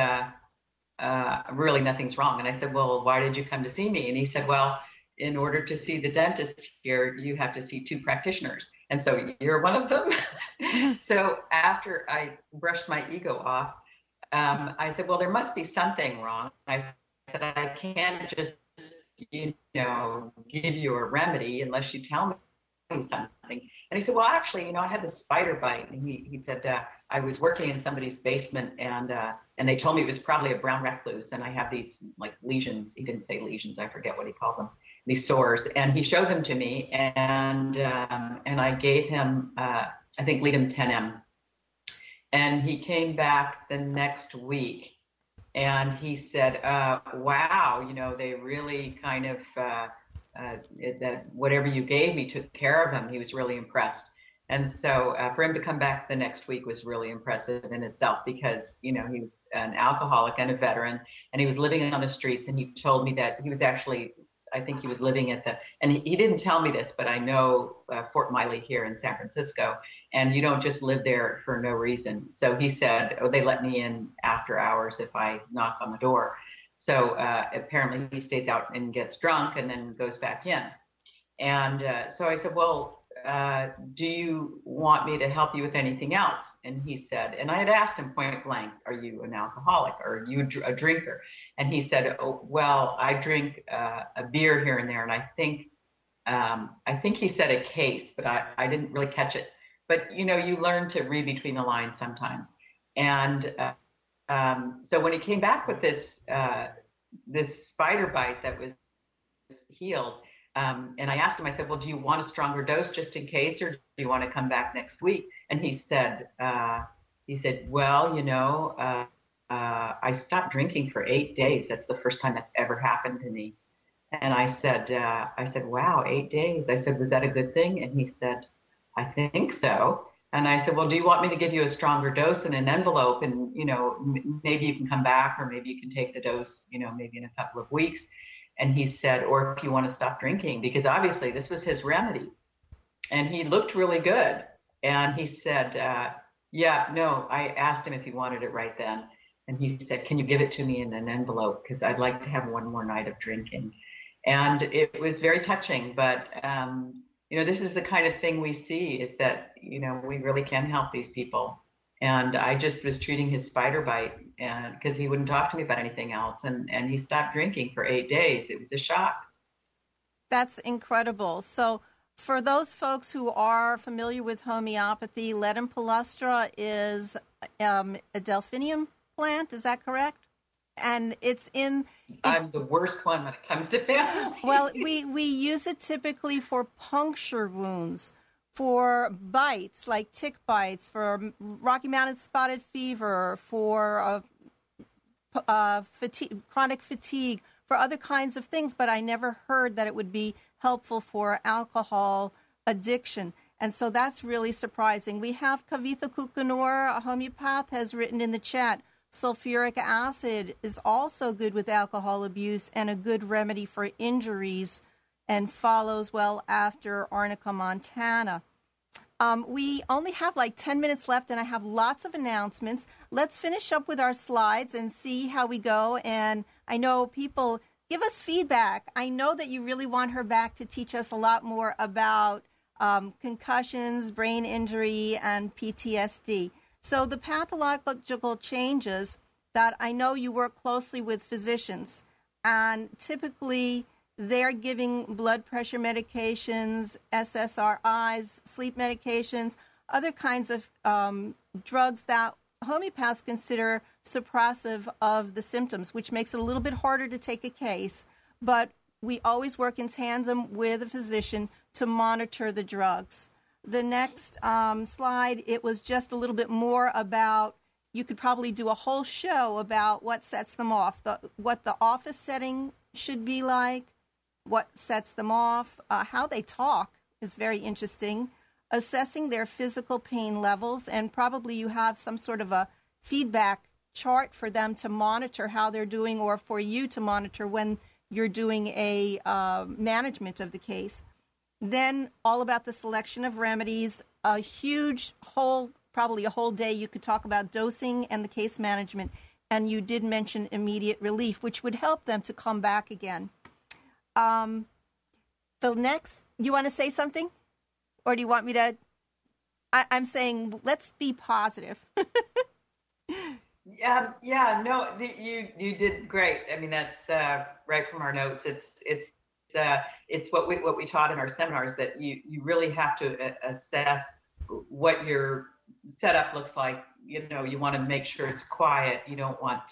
really nothing's wrong. And I said, well, why did you come to see me? And he said, well, in order to see the dentist here, you have to see two practitioners. And so you're one of them. So after I brushed my ego off, I said, well, there must be something wrong. said, I can't just, give you a remedy unless you tell me something. And he said, well, actually, I had this spider bite. And he said, I was working in somebody's basement and they told me it was probably a brown recluse. And I have these like lesions. He didn't say lesions. I forget what he called them, these sores. And he showed them to me and I gave him, I think, Leadum 10M. And he came back the next week and he said, wow, they really kind of, that whatever you gave me took care of him. He was really impressed. And so for him to come back the next week was really impressive in itself because, he was an alcoholic and a veteran and he was living on the streets. And he told me that he was actually, I think he was living and he didn't tell me this, but I know Fort Miley here in San Francisco, and you don't just live there for no reason. So he said, they let me in after hours if I knock on the door. So apparently he stays out and gets drunk and then goes back in. And so I said, well, do you want me to help you with anything else? And he said, and I had asked him point blank, are you an alcoholic or are you a drinker? And he said, oh, well, I drink a beer here and there. And I think he said a case, but I didn't really catch it. But, you learn to read between the lines sometimes. And so when he came back with this spider bite that was healed, and I asked him, I said, well, do you want a stronger dose just in case, or do you want to come back next week? And he said, well, I stopped drinking for 8 days. That's the first time that's ever happened to me. And I said, wow, 8 days. I said, was that a good thing? And he said, I think so. And I said, well, do you want me to give you a stronger dose in an envelope? And, maybe you can come back, or maybe you can take the dose, maybe in a couple of weeks. And he said, or if you want to stop drinking, because obviously this was his remedy. And he looked really good. And he said, yeah, no, I asked him if he wanted it right then. And he said, can you give it to me in an envelope? Because I'd like to have one more night of drinking. And it was very touching. But, this is the kind of thing we see is that, we really can help these people. And I just was treating his spider bite because he wouldn't talk to me about anything else. And he stopped drinking for 8 days. It was a shock. That's incredible. So for those folks who are familiar with homeopathy, Ledum palustra is a delphinium plant. Is that correct? And I'm the worst one when it comes to family. Well, we use it typically for puncture wounds, for bites, like tick bites, for Rocky Mountain spotted fever, for chronic fatigue, for other kinds of things. But I never heard that it would be helpful for alcohol addiction. And so that's really surprising. We have Kavitha Kukanor, a homeopath, has written in the chat, sulfuric acid is also good with alcohol abuse and a good remedy for injuries, and follows well after Arnica montana. We only have like 10 minutes left, and I have lots of announcements. Let's finish up with our slides and see how we go. And I know people give us feedback. I know that you really want her back to teach us a lot more about concussions, brain injury, and PTSD. So the pathological changes that I know you work closely with physicians, and typically they're giving blood pressure medications, SSRIs, sleep medications, other kinds of drugs that homeopaths consider suppressive of the symptoms, which makes it a little bit harder to take a case. But we always work in tandem with a physician to monitor the drugs. The next slide, it was just a little bit more about, you could probably do a whole show about what sets them off, what the office setting should be like, what sets them off, how they talk is very interesting, assessing their physical pain levels, and probably you have some sort of a feedback chart for them to monitor how they're doing, or for you to monitor when you're doing a management of the case. Then all about the selection of remedies, a huge probably a whole day you could talk about dosing and the case management. And you did mention immediate relief, which would help them to come back again. The next, you want to say something? Or do you want me to? I'm saying let's be positive. Yeah, no, you did great. I mean, that's right from our notes. It's what we taught in our seminars, that you really have to assess what your setup looks like. You know, you want to make sure it's quiet. You don't want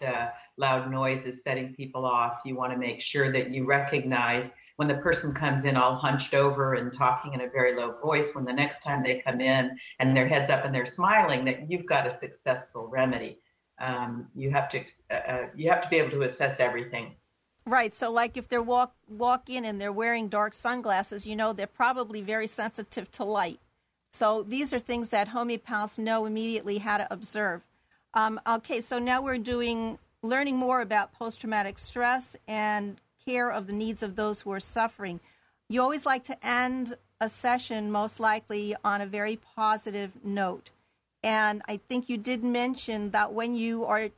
loud noises setting people off. You want to make sure that you recognize when the person comes in all hunched over and talking in a very low voice, when the next time they come in and their head's up and they're smiling, that you've got a successful remedy. You have to be able to assess everything. Right. So, like, if they're walk in and they're wearing dark sunglasses, you know they're probably very sensitive to light. So these are things that homeopaths know immediately how to observe. Okay, so now we're learning more about post-traumatic stress and care of the needs of those who are suffering. You always like to end a session, most likely, on a very positive note. And I think you did mention that when you are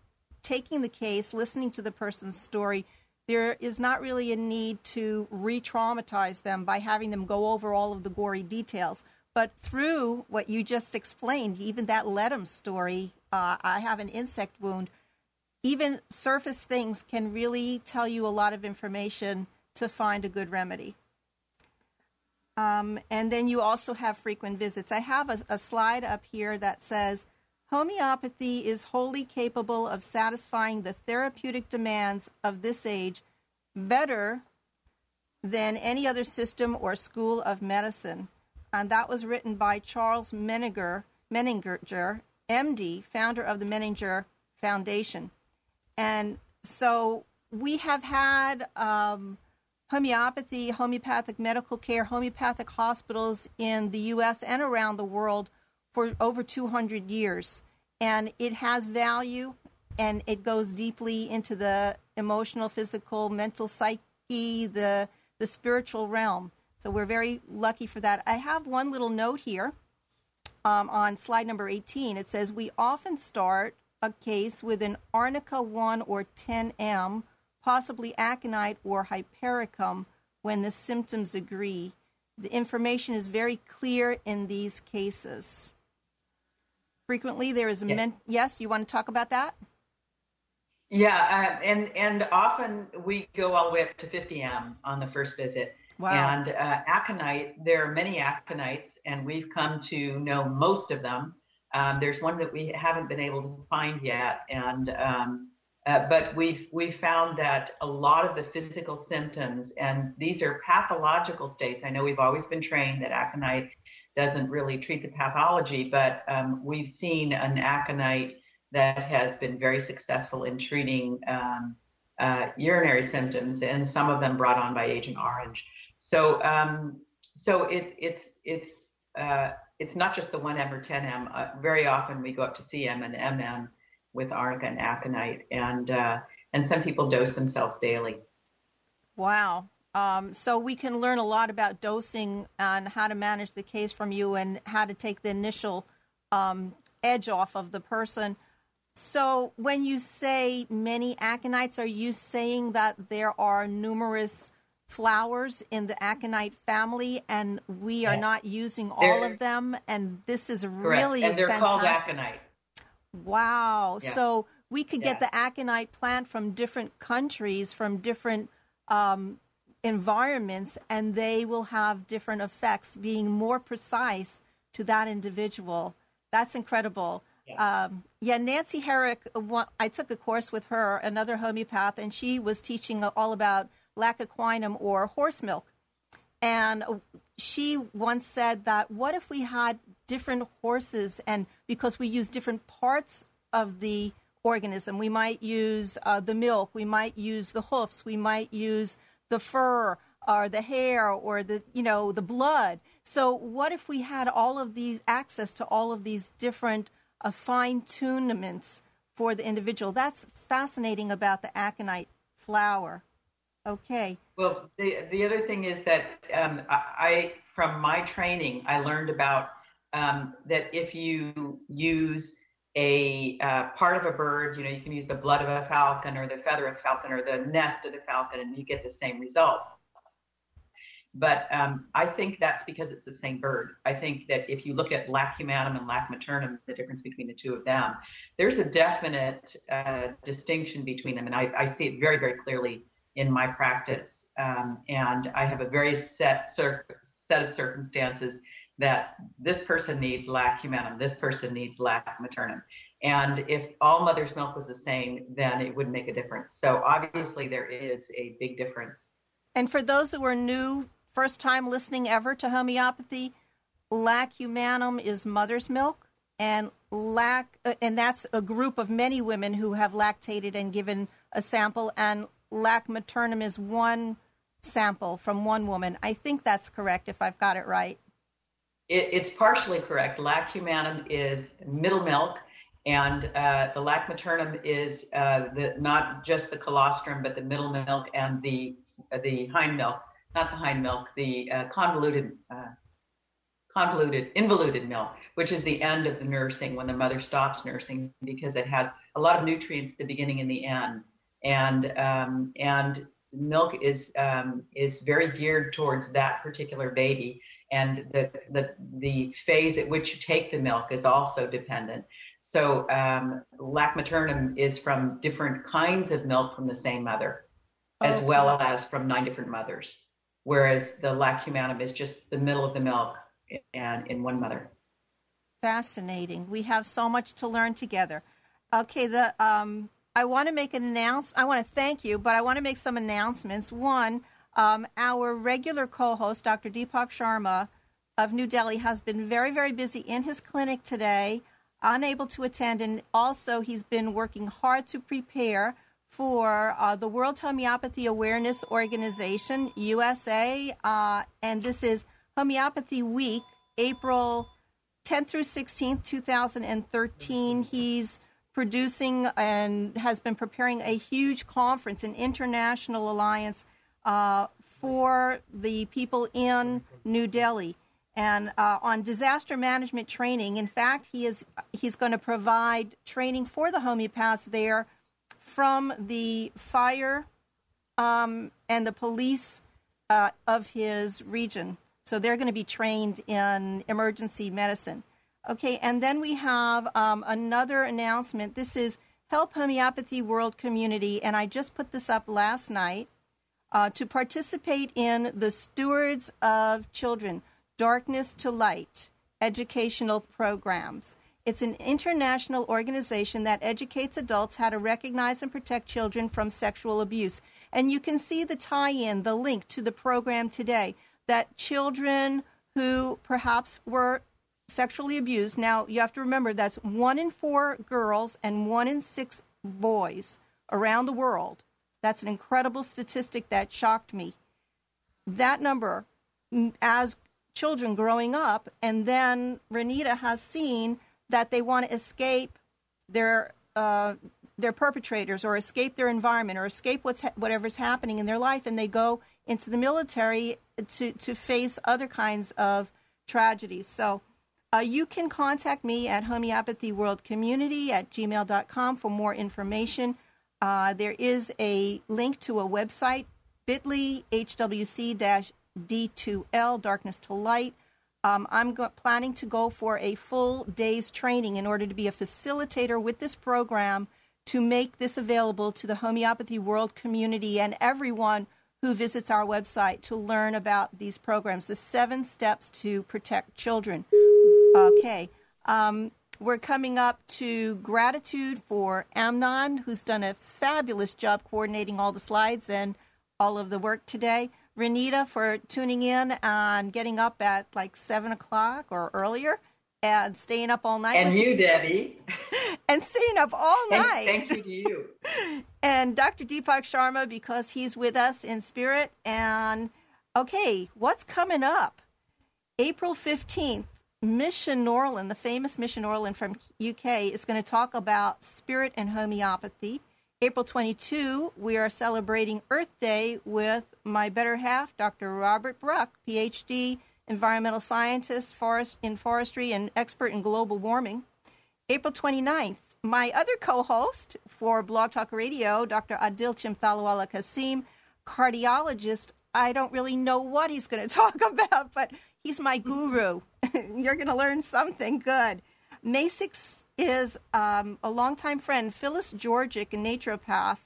taking the case, listening to the person's story, there is not really a need to re-traumatize them by having them go over all of the gory details. But through what you just explained, even that Ledham story, I have an insect wound, even surface things can really tell you a lot of information to find a good remedy. And then you also have frequent visits. I have a slide up here that says, homeopathy is wholly capable of satisfying the therapeutic demands of this age better than any other system or school of medicine. And that was written by Charles Menninger, MD, founder of the Menninger Foundation. And so we have had homeopathy, homeopathic medical care, homeopathic hospitals in the U.S. and around the world for over 200 years. And it has value, and it goes deeply into the emotional, physical, mental psyche, the spiritual realm. So we're very lucky for that. I have one little note here on slide number 18. It says, we often start a case with an arnica 1 or 10M, possibly aconite or hypericum, when the symptoms agree. The information is very clear in these cases. Frequently, there is a yes, you want to talk about that? Yeah, and often we go all the way up to 50M on the first visit. Wow. And aconite, there are many aconites, and we've come to know most of them. There's one that we haven't been able to find yet, and but we've found that a lot of the physical symptoms, and these are pathological states. I know we've always been trained that aconite doesn't really treat the pathology, but we've seen an aconite that has been very successful in treating urinary symptoms, and some of them brought on by Agent Orange. So it's not just the 1M or 10M. Very often we go up to CM and MM with arnica and aconite, and some people dose themselves daily. Wow. So we can learn a lot about dosing and how to manage the case from you and how to take the initial edge off of the person. So when you say many aconites, are you saying that there are numerous flowers in the aconite family and we are not using all of them? And this is really and they're fantastic. Called aconite. Wow. Yeah. So we could get the aconite plant from different countries, from different environments, and they will have different effects, being more precise to that individual. That's incredible. Nancy Herrick, I took a course with her, another homeopath, and she was teaching all about lacoquinum or horse milk. And she once said that, what if we had different horses, and because we use different parts of the organism, we might use the milk, we might use the hoofs, we might use the fur or the hair or the blood. So what if we had all of these, access to all of these different fine-tunements for the individual? That's fascinating about the aconite flower. Okay. Well, the other thing is that I from my training, I learned about that if you use a part of a bird, you can use the blood of a falcon or the feather of a falcon or the nest of the falcon, and you get the same results. But I think that's because it's the same bird. I think that if you look at lac humanum and lac maternum, the difference between the two of them, there's a definite distinction between them. And I see it very, very clearly in my practice. And I have a very set of circumstances that this person needs lac humanum, this person needs lac maternum. And if all mother's milk was the same, then it wouldn't make a difference. So obviously there is a big difference. And for those who are new, first time listening ever to homeopathy, lac humanum is mother's milk, and that's a group of many women who have lactated and given a sample, and lac maternum is one sample from one woman. I think that's correct if I've got it right. It's partially correct. Lac humanum is middle milk, and the lac maternum is not just the colostrum, but the middle milk and the hind milk, not the hind milk, the involuted milk, which is the end of the nursing, when the mother stops nursing, because it has a lot of nutrients at the beginning and the end. And milk is very geared towards that particular baby. And the phase at which you take the milk is also dependent. So lac maternum is from different kinds of milk from the same mother, as well as from 9 different mothers. Whereas the lac humanum is just the middle of the milk and in one mother. Fascinating. We have so much to learn together. Okay, I want to make an announcement. I want to thank you, but I want to make some announcements. One, our regular co-host, Dr. Deepak Sharma of New Delhi, has been very, very busy in his clinic today, unable to attend, and also he's been working hard to prepare for the World Homeopathy Awareness Organization, USA, and this is Homeopathy Week, April 10th through 16th, 2013. He's producing and has been preparing a huge conference, an international alliance for the people in New Delhi, and on disaster management training. In fact, he's going to provide training for the homeopaths there from the fire and the police of his region. So they're going to be trained in emergency medicine. Okay, and then we have another announcement. This is Help Homeopathy World Community, and I just put this up last night, to participate in the Stewards of Children, Darkness to Light educational programs. It's an international organization that educates adults how to recognize and protect children from sexual abuse. And you can see the tie-in, the link to the program today, that children who perhaps were sexually abused. Now, you have to remember that's 1 in 4 girls and 1 in 6 boys around the world. That's an incredible statistic that shocked me. That number, as children growing up, and then Renita has seen that they want to escape their perpetrators, or escape their environment, or escape whatever's happening in their life, and they go into the military to face other kinds of tragedies. So you can contact me at homeopathyworldcommunity@gmail.com for more information. There is a link to a website, bit.ly HWC-D2L, Darkness to Light. I'm planning to go for a full day's training in order to be a facilitator with this program to make this available to the homeopathy world community and everyone who visits our website to learn about these programs, the 7 steps to protect children. Okay. We're coming up to gratitude for Amnon, who's done a fabulous job coordinating all the slides and all of the work today. Renita for tuning in and getting up at like 7 o'clock or earlier and staying up all night. And you, Debbie. And staying up all night. Thank you to you. And Dr. Deepak Sharma, because he's with us in spirit. And, okay, what's coming up? April 15th, Mission Norland, the famous Mission Norland from UK, is going to talk about spirit and homeopathy. April 22, we are celebrating Earth Day with my better half, Dr. Robert Bruck, PhD, environmental scientist, forestry, and expert in global warming. April 29th, my other co-host for Blog Talk Radio, Dr. Adil Chimthalwala Kasim, cardiologist, I don't really know what he's going to talk about, but he's my guru. You're going to learn something good. May 6th is a longtime friend, Phyllis Georgic, a naturopath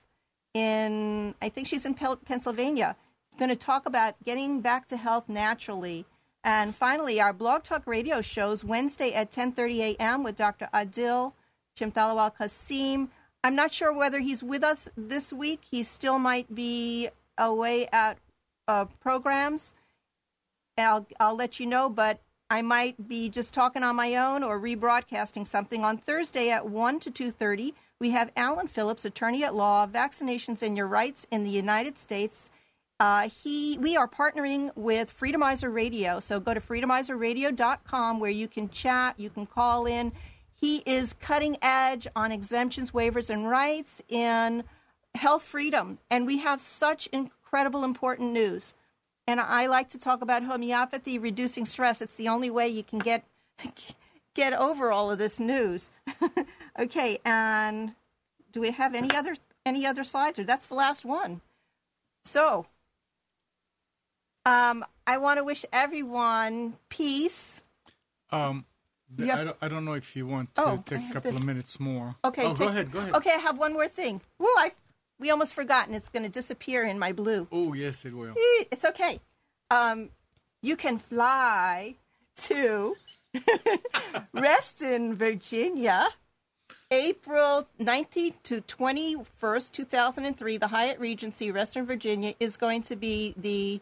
I think she's in Pennsylvania, going to talk about getting back to health naturally. And finally, our Blog Talk Radio shows Wednesday at 10:30 a.m. with Dr. Adil Chimtalawal Qasim. I'm not sure whether he's with us this week. He still might be away at programs. I'll let you know, but I might be just talking on my own or rebroadcasting something. On Thursday at 1 to 2:30, we have Alan Phillips, attorney at law, Vaccinations and Your Rights in the United States. We are partnering with Freedomizer Radio, so go to freedomizerradio.com where you can chat, you can call in. He is cutting edge on exemptions, waivers, and rights in health freedom, and we have such incredible, important news. And I like to talk about homeopathy, reducing stress. It's the only way you can get over all of this news. Okay, and do we have any other slides, or that's the last one? So, I want to wish everyone peace. I don't know if you want to take a couple of minutes more. Okay. Go ahead. Okay, I have one more thing. Woo, we almost forgot, and it's going to disappear in my blue. Oh, yes, it will. It's okay. You can fly to Reston, Virginia, April 19th to 21st, 2003. The Hyatt Regency, Reston, Virginia, is going to be the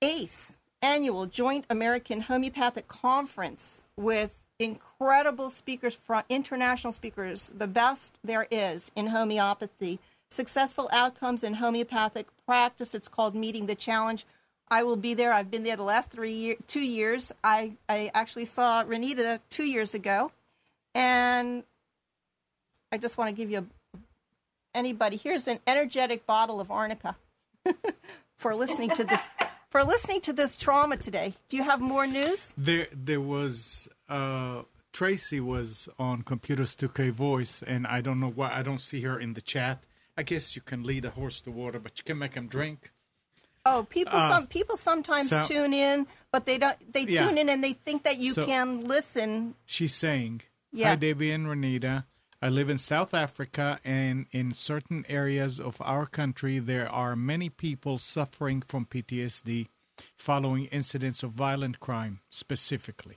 8th annual Joint American Homeopathic Conference with incredible speakers, international speakers, the best there is in homeopathy. Successful outcomes in homeopathic practice. It's called Meeting the Challenge. I will be there. I've been there the last 2 years. I actually saw Renita 2 years ago. And I just want to give you anybody. Here's an energetic bottle of arnica for listening to this. For listening to this trauma today. Do you have more news? There was Tracy was on Computers 2K Voice, and I don't know why I don't see her in the chat. I guess you can lead a horse to water, but you can make him drink. Oh, people sometimes tune in, but they don't. They tune in and they think that you can listen. She's saying, "Hi, Debbie and Renita. I live in South Africa, and in certain areas of our country, there are many people suffering from PTSD following incidents of violent crime, specifically.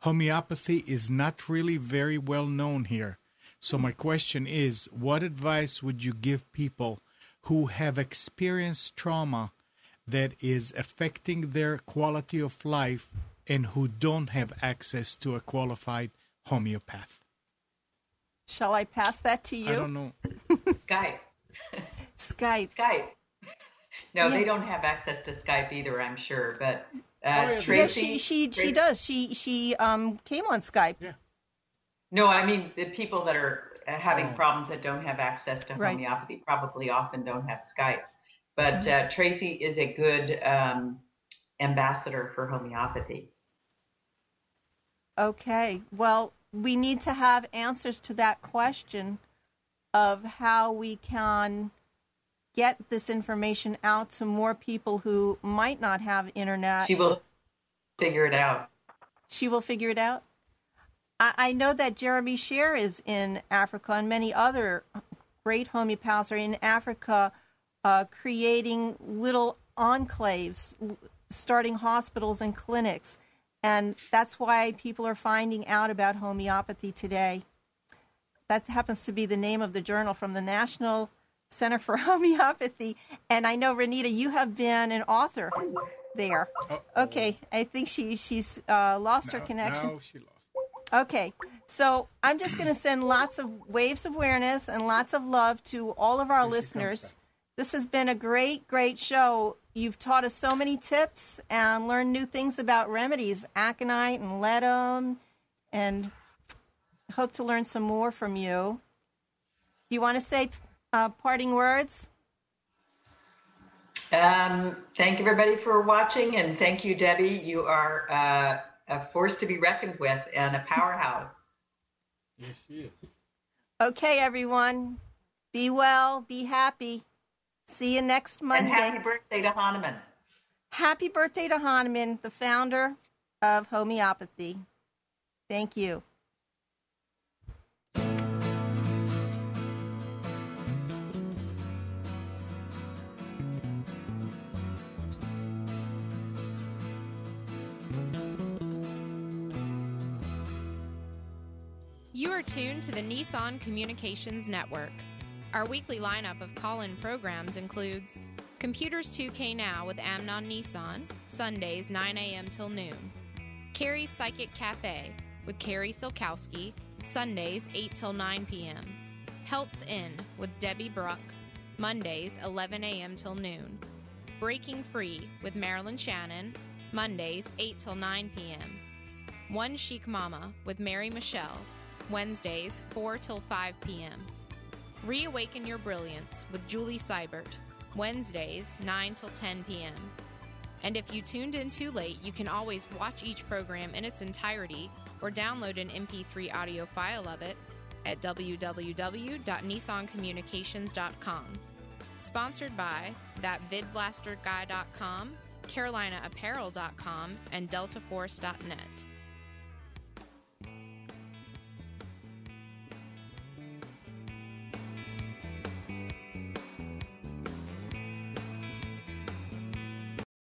Homeopathy is not really very well known here. So my question is, what advice would you give people who have experienced trauma that is affecting their quality of life and who don't have access to a qualified homeopath?" Shall I pass that to you? I don't know. Skype. Skype. No, they don't have access to Skype either, I'm sure. But Tracy, she does. She came on Skype. Yeah. No, I mean the people that are having problems that don't have access to homeopathy probably often don't have Skype. But Tracy is a good ambassador for homeopathy. Okay. Well, we need to have answers to that question of how we can get this information out to more people who might not have internet. She will figure it out. She will figure it out? I know that Jeremy Sher is in Africa, and many other great homeopaths are in Africa creating little enclaves, starting hospitals and clinics. And that's why people are finding out about homeopathy today. That happens to be the name of the journal from the National Center for Homeopathy. And I know, Renita, you have been an author there. Okay, I think she's lost her connection. No, she lost. Okay, so I'm just going to send lots of waves of awareness and lots of love to all of our listeners. This has been a great, great show. You've taught us so many tips and learned new things about remedies, aconite and ledum, and hope to learn some more from you. Do you want to say parting words? Thank everybody for watching, and thank you, Debbie. You are a force to be reckoned with and a powerhouse. Yes, she is. Okay, everyone. Be well. Be happy. See you next Monday. And happy birthday to Hahnemann. Happy birthday to Hahnemann, the founder of homeopathy. Thank you. You are tuned to the Nissan Communications Network. Our weekly lineup of call-in programs includes Computers 2K Now with Amnon Nissan, Sundays 9 a.m. till noon. Carrie's Psychic Cafe with Carrie Silkowski, Sundays 8 till 9 p.m. Health Inn with Debbie Bruck, Mondays 11 a.m. till noon. Breaking Free with Marilyn Shannon, Mondays 8 till 9 p.m. One Chic Mama with Mary Michelle, Wednesdays 4 till 5 p.m. Reawaken Your Brilliance with Julie Seibert, Wednesdays 9 till 10 p.m. And if you tuned in too late, you can always watch each program in its entirety or download an MP3 audio file of it at www.nissancommunications.com. Sponsored by thatvidblasterguy.com, carolinaapparel.com, and deltaforce.net.